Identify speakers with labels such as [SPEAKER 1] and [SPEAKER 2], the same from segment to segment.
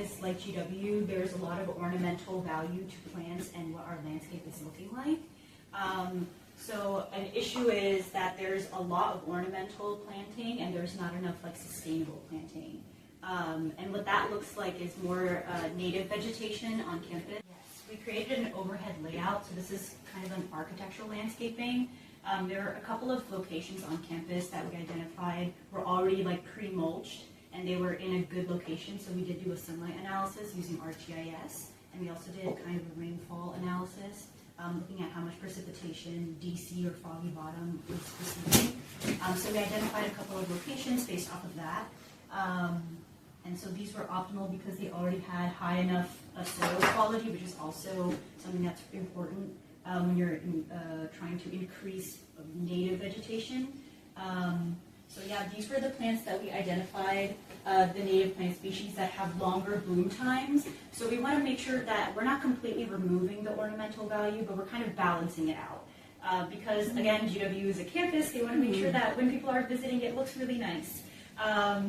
[SPEAKER 1] campus like GW, there's a lot of ornamental value to plants and what our landscape is looking like. So an issue is that there's a lot of ornamental planting and there's not enough like sustainable planting. And what that looks like is more native vegetation on campus. Yes, we created an overhead layout, so this is kind of an architectural landscaping. There are a couple of locations on campus that we identified were already like pre-mulched and they were in a good location, so we did do a sunlight analysis using ArcGIS, and we also did kind of a rainfall analysis, looking at how much precipitation DC or foggy bottom was receiving. So we identified a couple of locations based off of that. And so these were optimal because they already had high enough soil quality, which is also something that's important when you're trying to increase native vegetation. So yeah, these were the plants that we identified, the native plant species that have longer bloom times. So we want to make sure that we're not completely removing the ornamental value, but we're kind of balancing it out. Because again, GW is a campus, they want to make sure that when people are visiting, it looks really nice.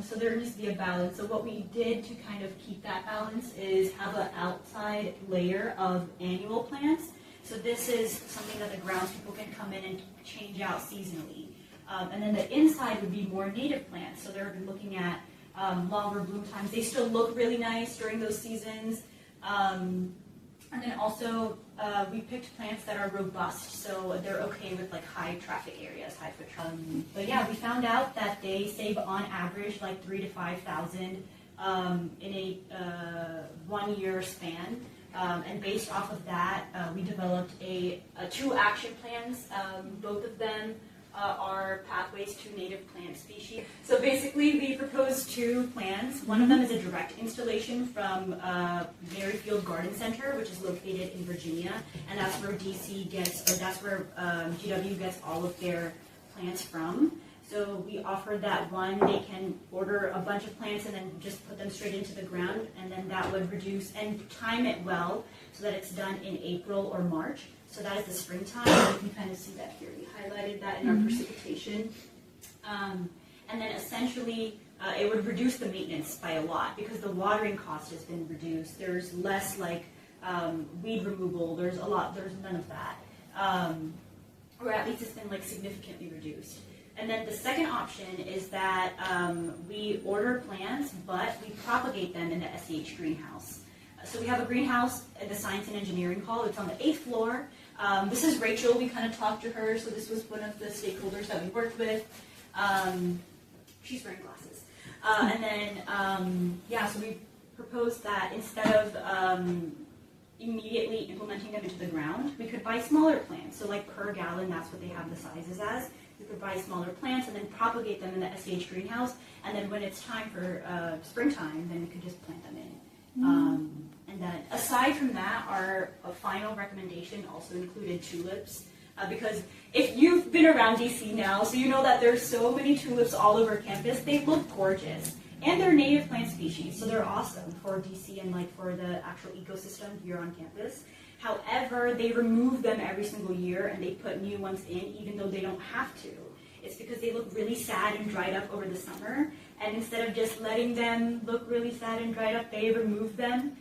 [SPEAKER 1] So there needs to be a balance. So what we did to kind of keep that balance is have an outside layer of annual plants. So this is something that the grounds people can come in and change out seasonally. And then the inside would be more native plants. So they're looking at longer bloom times. They still look really nice during those seasons. And then also we picked plants that are robust, so they're okay with like high traffic areas, high foot traffic. But yeah, we found out that they save on average like 3,000 to 5,000 in a 1 year span. And based off of that, we developed two action plans. Both of them are pathways to native plant species. So basically, we proposed two plans. One of them is a direct installation from Merrifield Garden Center, which is located in Virginia, and that's where DC gets, or that's where GW gets all of their plants from. So we offered that one. They can order a bunch of plants and then just put them straight into the ground, and then that would reduce and time it well so that it's done in April or March. So that is the springtime. You can kind of see that here. We highlighted that in our precipitation. And then essentially, it would reduce the maintenance by a lot because the watering cost has been reduced. There's less like weed removal. There's none of that. Or at least it's been like significantly reduced. And then the second option is that we order plants, but we propagate them in the SEH greenhouse. So we have a greenhouse at the Science and Engineering Hall. It's on the 8th floor. This is Rachel. We kind of talked to her. So this was one of the stakeholders that we worked with. She's wearing glasses. And then, so we proposed that instead of immediately implementing them into the ground, we could buy smaller plants. So like per gallon, that's what they have the sizes as. We could buy smaller plants and then propagate them in the SEH greenhouse. And then when it's time for springtime, then we could just plant them in. And then aside from that, our final recommendation also included tulips. Because if you've been around DC now, so you know that there's so many tulips all over campus. They look gorgeous. And they're native plant species, so they're awesome for DC and like for the actual ecosystem here on campus. However, they remove them every single year and they put new ones in even though they don't have to. It's because they look really sad and dried up over the summer. And instead of just letting them look really sad and dried up, they remove them.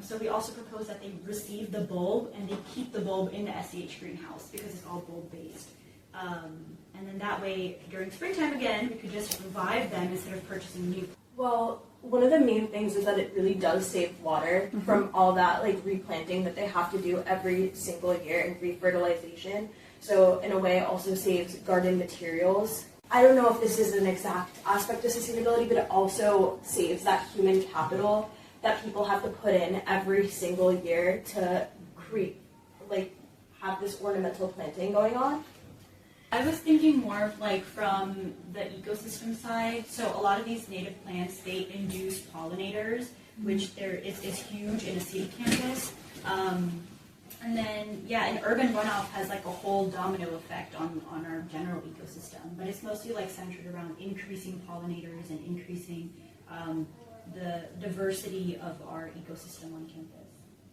[SPEAKER 1] So we also propose that they receive the bulb and they keep the bulb in the SEH greenhouse because it's all bulb-based. And then that way, during springtime again, we could just revive them instead of purchasing new.
[SPEAKER 2] Well, one of the main things is that it really does save water from all that like replanting that they have to do every single year and refertilization. So in a way, it also saves garden materials. I don't know if this is an exact aspect of sustainability, but it also saves that human capital that people have to put in every single year to create, like, have this ornamental planting going on.
[SPEAKER 1] I was thinking more of like from the ecosystem side. So a lot of these native plants, they induce pollinators, which is huge in a city campus. And then, an urban runoff has like a whole domino effect on our general ecosystem. But it's mostly like centered around increasing pollinators and increasing the diversity of our ecosystem on campus.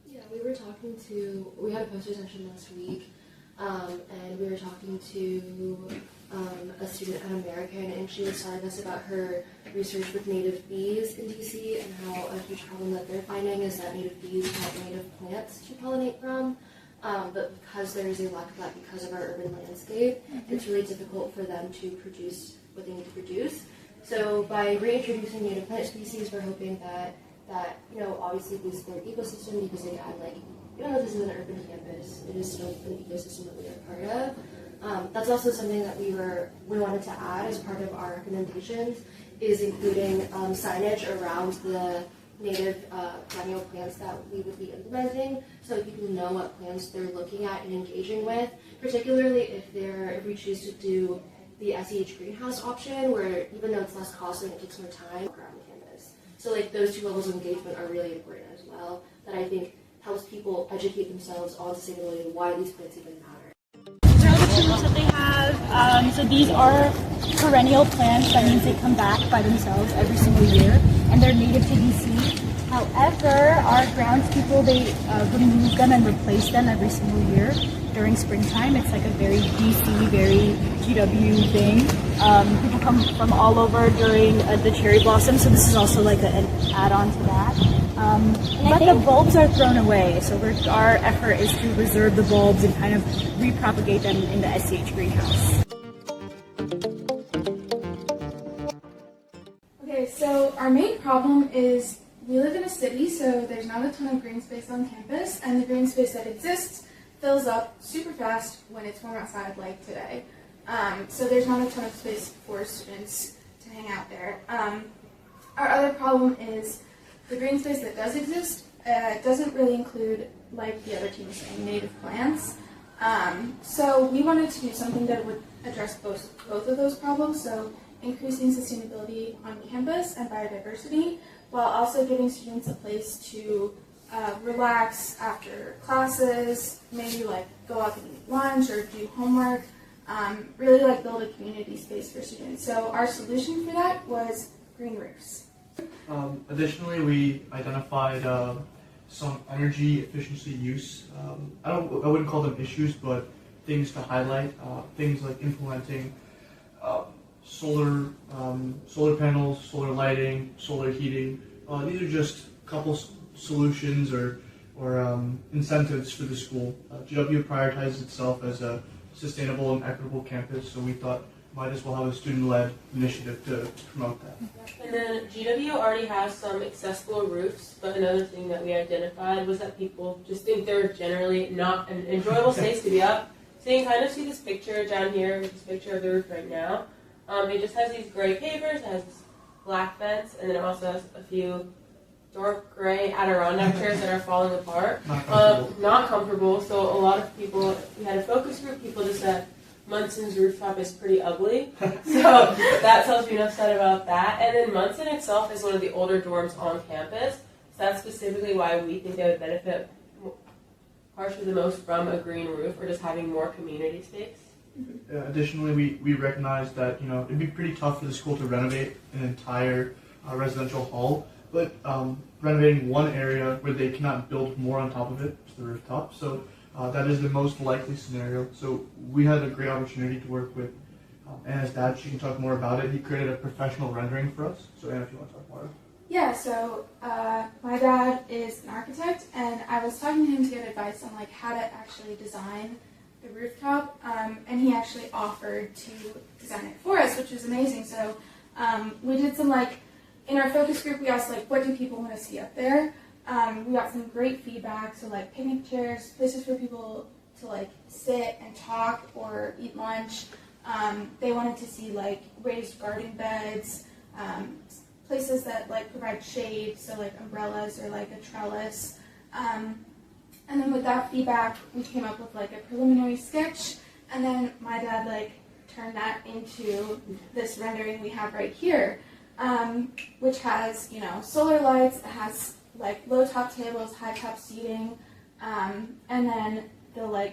[SPEAKER 3] Yeah, we had a poster session last week. And we were talking to a student student at American, and she was telling us about her research with native bees in DC and how a huge problem that they're finding is that native bees have native plants to pollinate from. But because there is a lack of that because of our urban landscape, it's really difficult for them to produce what they need to produce. So by reintroducing native plant species, we're hoping that obviously boosts their ecosystem, because again, even though this is an urban campus, it is still an ecosystem that we are part of. That's also something that we wanted to add as part of our recommendations, is including signage around the native perennial plants that we would be implementing, so that people know what plants they're looking at and engaging with, particularly if we choose to do the SEH greenhouse option, where even though it's less costly and it takes more time around campus. So those two levels of engagement are really important as well, that I think helps people educate themselves on sustainability and why these plants even matter.
[SPEAKER 4] These are the tools that they have. So these are perennial plants. That means they come back by themselves every single year, and they're native to DC. However, our groundspeople, they remove them and replace them every single year during springtime. It's like a very DC, very GW thing. People come from all over during the cherry blossom, so this is also like an add-on to that. But the bulbs are thrown away, so our effort is to reserve the bulbs and kind of repropagate them in the SCH greenhouse.
[SPEAKER 5] Okay, so our main problem is we live in a city, so there's not a ton of green space on campus, and the green space that exists fills up super fast when it's warm outside like today. So there's not a ton of space for students to hang out there. Our other problem is the green space that does exist doesn't really include, like the other team was saying, native plants. So we wanted to do something that would address both of those problems, so increasing sustainability on campus and biodiversity, while also giving students a place to relax after classes, maybe go out and eat lunch or do homework, really build a community space for students. So our solution for that was green roofs.
[SPEAKER 6] Additionally, we identified some energy efficiency use. I wouldn't call them issues, but things to highlight. Things like implementing solar panels, solar lighting, solar heating. These are just a couple solutions or incentives for the school. GW prioritizes itself as a sustainable and equitable campus, so we thought might as well have a student-led initiative to promote that.
[SPEAKER 7] And then GW already has some accessible roofs, but another thing that we identified was that people just think they're generally not an enjoyable space to be up. So you can kind of see this picture down here with this picture of the roof right now. It just has these gray pavers, it has this black fence, and then it also has a few dark gray Adirondack chairs that are falling apart. Not comfortable, so a lot of people, we had a focus group, people just said, Munson's rooftop is pretty ugly, so that tells me enough said about that. And then Munson itself is one of the older dorms on campus, so that's specifically why we think they would benefit partially the most from a green roof or just having more community space.
[SPEAKER 6] Additionally, we recognized that it'd be pretty tough for the school to renovate an entire residential hall, but renovating one area where they cannot build more on top of it is the rooftop. So that is the most likely scenario. So we had a great opportunity to work with Anna's dad. She can talk more about it. He created a professional rendering for us. So Anna, if you want to talk more.
[SPEAKER 5] Yeah, so my dad is an architect, and I was talking to him to get advice on how to actually design the rooftop, and he actually offered to design it for us, which was amazing. So we did some in our focus group, we asked what do people want to see up there. We got some great feedback, so picnic chairs, places for people to sit and talk or eat lunch. They wanted to see raised garden beds, places that provide shade, so umbrellas or a trellis. And then with that feedback, we came up with a preliminary sketch, and then my dad turned that into this rendering we have right here, which has solar lights, it has low top tables, high top seating, and then the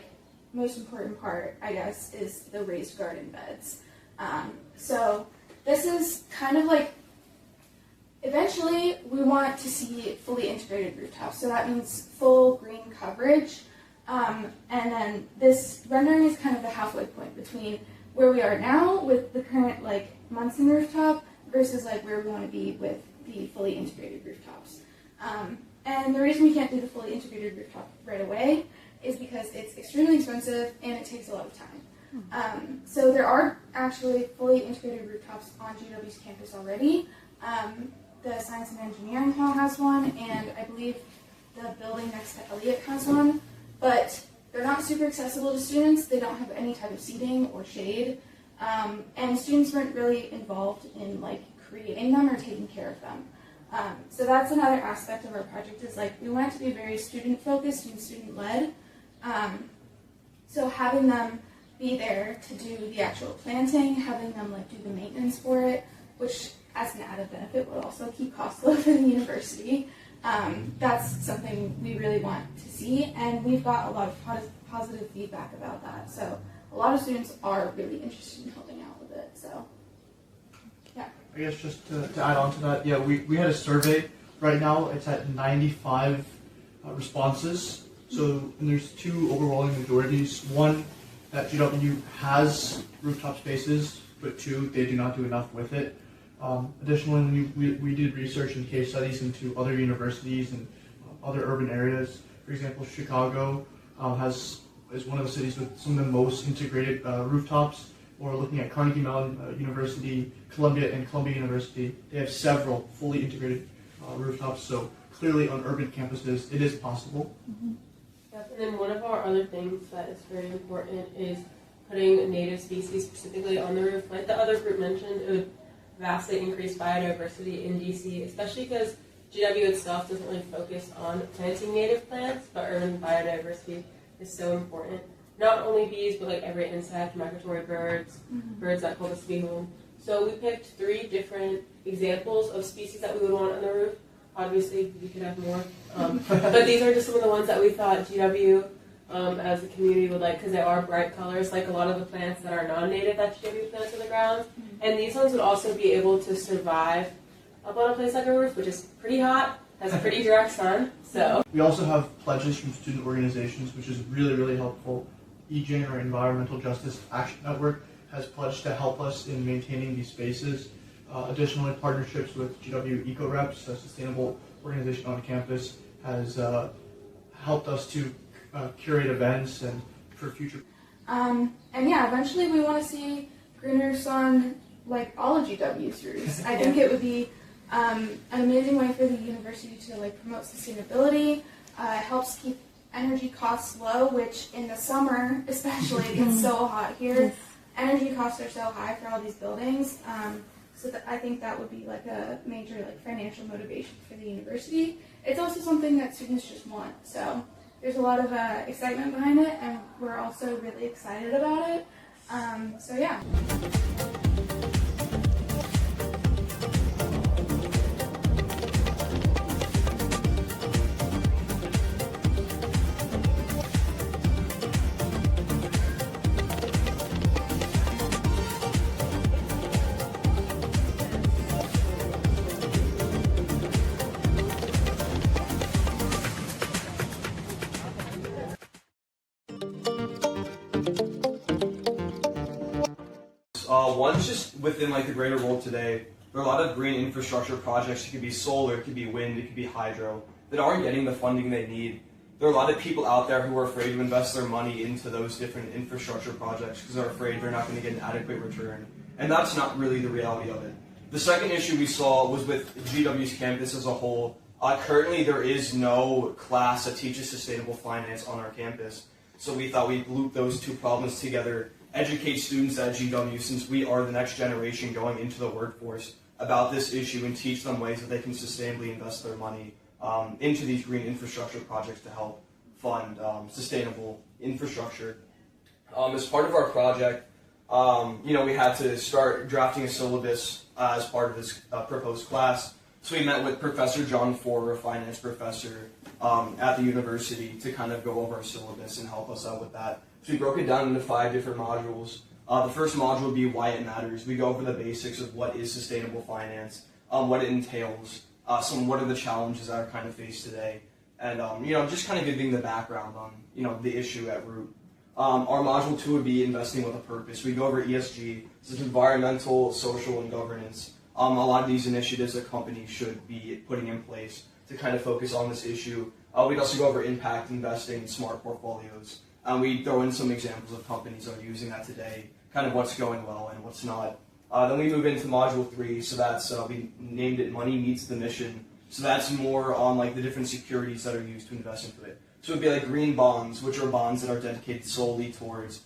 [SPEAKER 5] most important part, I guess, is the raised garden beds. So this is kind of eventually we want to see fully integrated rooftops. So that means full green coverage, and then this rendering is kind of the halfway point between where we are now with the current like Munson rooftop versus like where we want to be with the fully integrated rooftops. And the reason we can't do the fully integrated rooftop right away is because it's extremely expensive and it takes a lot of time. So there are actually fully integrated rooftops on GW's campus already. The Science and Engineering Hall has one, and I believe the building next to Elliott has one, but they're not super accessible to students. They don't have any type of seating or shade, and students weren't really involved in like creating them or taking care of them. So that's another aspect of our project is like we want it to be very student focused and student led. So having them be there to do the actual planting, having them like do the maintenance for it, which as an added benefit would also keep costs low for the university. That's something we really want to see, and we've got a lot of positive feedback about that. So a lot of students are really interested in helping out with it. So yeah.
[SPEAKER 6] I guess just to add on to that, yeah, we had a survey. Right now it's at 95 responses. So and there's two overwhelming majorities. One, that GW has rooftop spaces, but two, they do not do enough with it. Additionally, we did research and case studies into other universities and other urban areas. For example, Chicago is one of the cities with some of the most integrated rooftops. Or looking at Carnegie Mellon University, Columbia, and Columbia University, they have several fully integrated rooftops. So clearly, on urban campuses, it is possible.
[SPEAKER 7] Yep. And then one of our other things that is very important is putting native species specifically on the roof. Like the other group mentioned, it would vastly increase biodiversity in DC, especially because GW itself doesn't really focus on planting native plants, but urban biodiversity is so important. Not only bees, but like every insect, migratory birds, birds that call us to be home. So we picked 3 different examples of species that we would want on the roof. Obviously, we could have more, but these are just some of the ones that we thought GW as a community would like, because they are bright colors, like a lot of the plants that are non-native that GW plants on the ground. And these ones would also be able to survive up on a place like a roof, which is pretty hot, has pretty direct sun. So
[SPEAKER 6] we also have pledges from student organizations, which is really, really helpful. EGN, or Environmental Justice Action Network, has pledged to help us in maintaining these spaces. Additionally, partnerships with GW EcoReps, a sustainable organization on campus, has helped us to curate events and for future.
[SPEAKER 5] And yeah, eventually we want to see green roofs on like all of GW's roofs. I think it would be an amazing way for the university to like promote sustainability. It helps keep energy costs low, which in the summer especially it's so hot here. Energy costs are so high for all these buildings. So I think that would be like a major like financial motivation for the university. It's also something that students just want. So there's a lot of excitement behind it, and we're also really excited about it. So yeah.
[SPEAKER 8] One's just within like the greater world today. There are a lot of green infrastructure projects. It could be solar, it could be wind, it could be hydro, that aren't getting the funding they need. There are a lot of people out there who are afraid to invest their money into those different infrastructure projects because they're afraid they're not going to get an adequate return. And that's not really the reality of it. The second issue we saw was with GW's campus as a whole. Currently, there is no class that teaches sustainable finance on our campus. So we thought we'd loop those two problems together, educate students at GW, since we are the next generation going into the workforce, about this issue and teach them ways that they can sustainably invest their money into these green infrastructure projects to help fund sustainable infrastructure. As part of our project, we had to start drafting a syllabus as part of this proposed class. So we met with Professor John Ford, a finance professor at the university, to kind of go over our syllabus and help us out with that. So we broke it down into 5 different modules. The first module would be why it matters. We go over the basics of what is sustainable finance, what it entails, what are the challenges that are kind of faced today, and just kind of giving the background on the issue at root. Our module 2 would be investing with a purpose. We go over ESG, so it's environmental, social, and governance. A lot of these initiatives that companies should be putting in place to kind of focus on this issue. We'd also go over impact investing, smart portfolios. We throw in some examples of companies that are using that today, kind of what's going well and what's not. Then we move into module 3, so that's, we named it Money Meets the Mission. So that's more on like the different securities that are used to invest into it. So it'd be like green bonds, which are bonds that are dedicated solely towards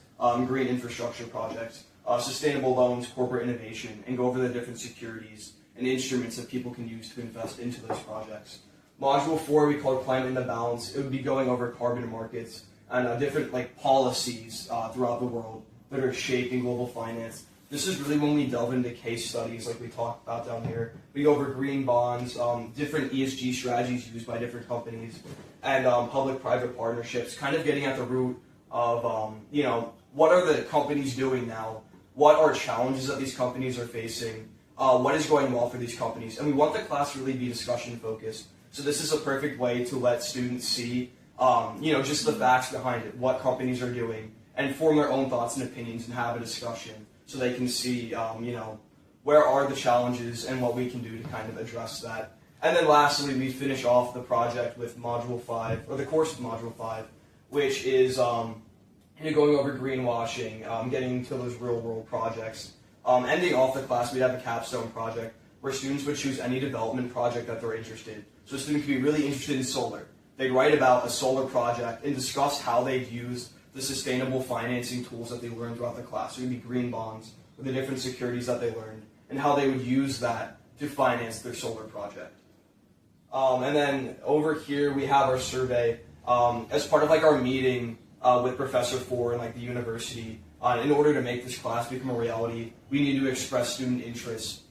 [SPEAKER 8] green infrastructure projects, sustainable loans, corporate innovation, and go over the different securities and instruments that people can use to invest into those projects. Module 4, we call it Climate in the Balance. It would be going over carbon markets and different like policies throughout the world that are shaping global finance. This is really when we delve into case studies like we talked about down here. We go over green bonds, different ESG strategies used by different companies, and public-private partnerships, kind of getting at the root of, you know, what are the companies doing now? What are challenges that these companies are facing? What is going well for these companies? And we want the class to really be discussion-focused. So this is a perfect way to let students see, you know, just the facts behind it, what companies are doing, and form their own thoughts and opinions and have a discussion so they can see, you know, where are the challenges and what we can do to kind of address that. And then lastly, we finish off the project with Module 5, or the course of Module 5, which is going over greenwashing, getting to those real-world projects. Ending off the class, we'd have a capstone project where students would choose any development project that they're interested in. So a student could be really interested in solar. They'd write about a solar project and discuss how they'd use the sustainable financing tools that they learned throughout the class. So it would be green bonds, or the different securities that they learned, and how they would use that to finance their solar project. And then over here we have our survey. As part of like our meeting with Professor Orttung and like the university, in order to make this class become a reality, we need to express student interest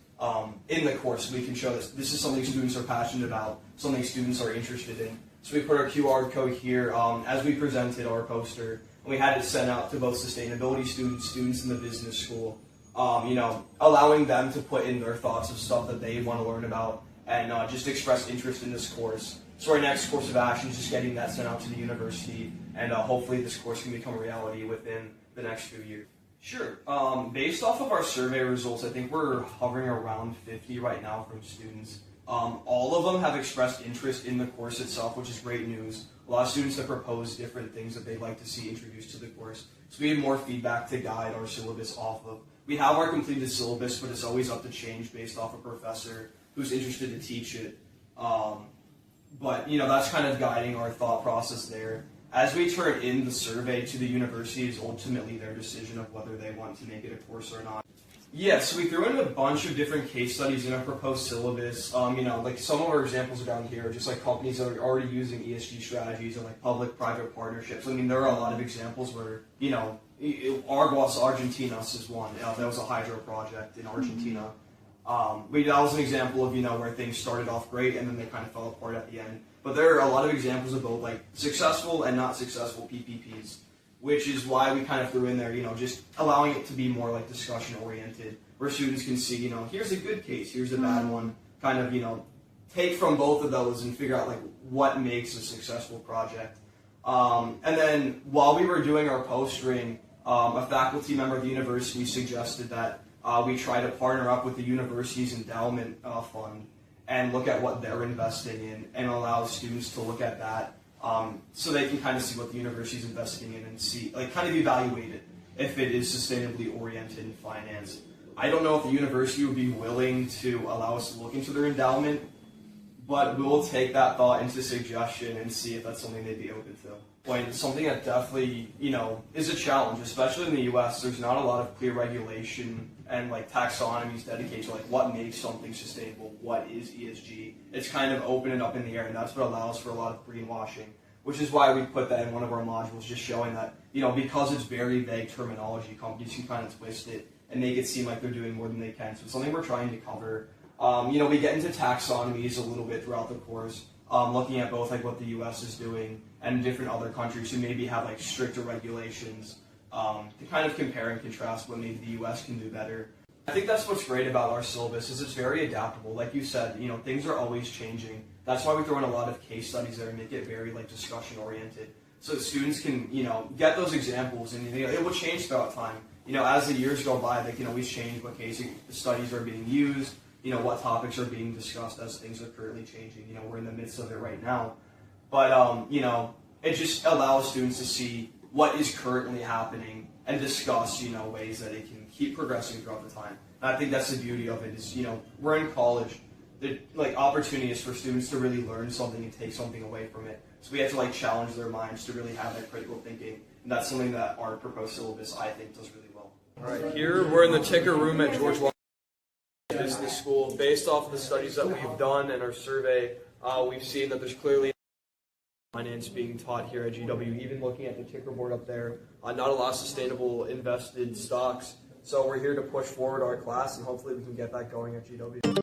[SPEAKER 8] in the course. So we can show this is something students are passionate about, something students are interested in. So we put our QR code here as we presented our poster, and we had it sent out to both sustainability students, students in the business school, you know, allowing them to put in their thoughts of stuff that they want to learn about and just express interest in this course. So our next course of action is just getting that sent out to the university, and hopefully this course can become a reality within the next few years. Sure. Based off of our survey results, I think we're hovering around 50 right now from students. All of them have expressed interest in the course itself, which is great news. A lot of students have proposed different things that they'd like to see introduced to the course. So we have more feedback to guide our syllabus off of. We have our completed syllabus, but it's always up to change based off a professor who's interested to teach it. But, you know, that's kind of guiding our thought process there. As we turn in the survey to the university, it's ultimately their decision of whether they want to make it a course or not. Yeah, so we threw in a bunch of different case studies in our proposed syllabus. You know, like some of our examples are down here, just like companies that are already using ESG strategies and like public-private partnerships. I mean, there are a lot of examples where, you know, Argos Argentinas is one. That was a hydro project in Argentina. That was an example of, you know, where things started off great and then they kind of fell apart at the end. But there are a lot of examples of both like successful and not successful PPPs, which is why we kind of threw in there, you know, just allowing it to be more like discussion oriented, where students can see, you know, here's a good case, here's a bad one, kind of, you know, take from both of those and figure out like what makes a successful project. And then while we were doing our postering, a faculty member of the university suggested that we try to partner up with the university's endowment fund and look at what they're investing in and allow students to look at that so they can kind of see what the university's investing in and see, like kind of evaluate it if it is sustainably oriented in finance. I don't know if the university would be willing to allow us to look into their endowment, but we'll take that thought into suggestion and see if that's something they'd be open to. Like something that definitely, you know, is a challenge, especially in the U.S. There's not a lot of clear regulation and like taxonomies dedicated to like what makes something sustainable, what is ESG. It's kind of open it up in the air, and that's what allows for a lot of greenwashing, which is why we put that in one of our modules, just showing that, you know, because it's very vague terminology, companies can kind of twist it and make it seem like they're doing more than they can. So it's something we're trying to cover. You know, we get into taxonomies a little bit throughout the course, looking at both like what the U.S. is doing and different other countries who maybe have like stricter regulations to kind of compare and contrast what maybe the U.S. can do better. I think that's what's great about our syllabus is it's very adaptable. Like you said, you know, things are always changing. That's why we throw in a lot of case studies there and make it very like discussion oriented. so that students can, get those examples, and it will change throughout time. As the years go by, they can always change what case studies are being used, what topics are being discussed as things are currently changing. We're in the midst of it right now. But, it just allows students to see what is currently happening and discuss, ways that it can keep progressing throughout the time. And I think that's the beauty of it is, we're in college. The opportunity is for students to really learn something and take something away from it. So we have to challenge their minds to really have that critical thinking. And that's something that our proposed syllabus, I think, does really well. All right, here we're in the ticker room at George Washington Business School. Based off of the studies that we've done and our survey, we've seen that there's clearly finance being taught here at GW. Even looking at the ticker board up there, not a lot of sustainable invested stocks. So we're here to push forward our class, and hopefully we can get that going at GW.